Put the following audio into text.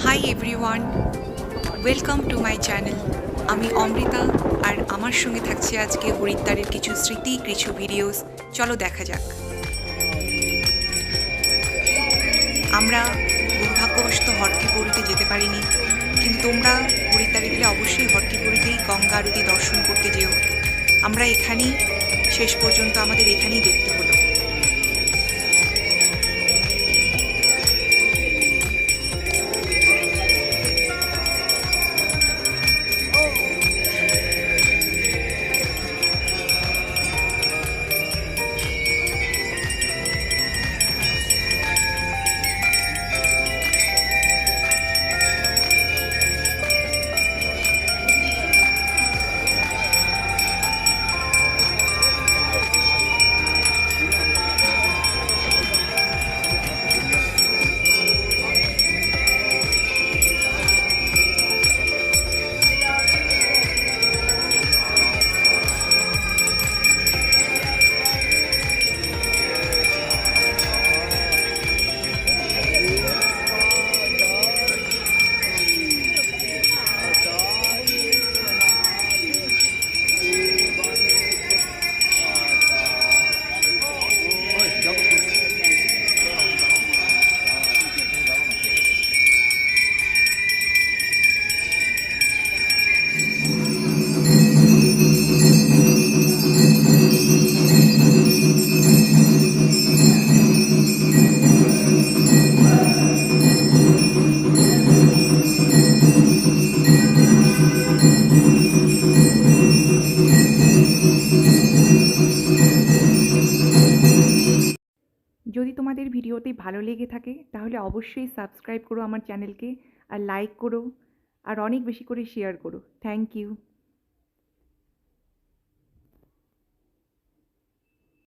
Hi everyone, welcome to my channel. আমি অমৃতা, আর আমার সঙ্গে থাকছে আজকে হরিদ্বারের কিছু স্মৃতি, কিছু ভিডিওস। চলো দেখা যাক। আমরা দুর্ভাগ্যবশত হরকিপৌরিতে যেতে পারিনি, কিন্তু তোমরা হরিদ্বারে গেলে অবশ্যই হরকিপৌরিতেই গঙ্গা আরতি দর্শন করতে যেও। আমরা এখানেই শেষ পর্যন্ত আমাদের এখানেই দেখতে হলো। যদি তোমাদের ভিডিওটি ভালো লেগে থাকে তাহলে অবশ্যই সাবস্ক্রাইব করো আমার চ্যানেলকে, আর লাইক করো, আর অনেক বেশি করে শেয়ার করো। Thank you.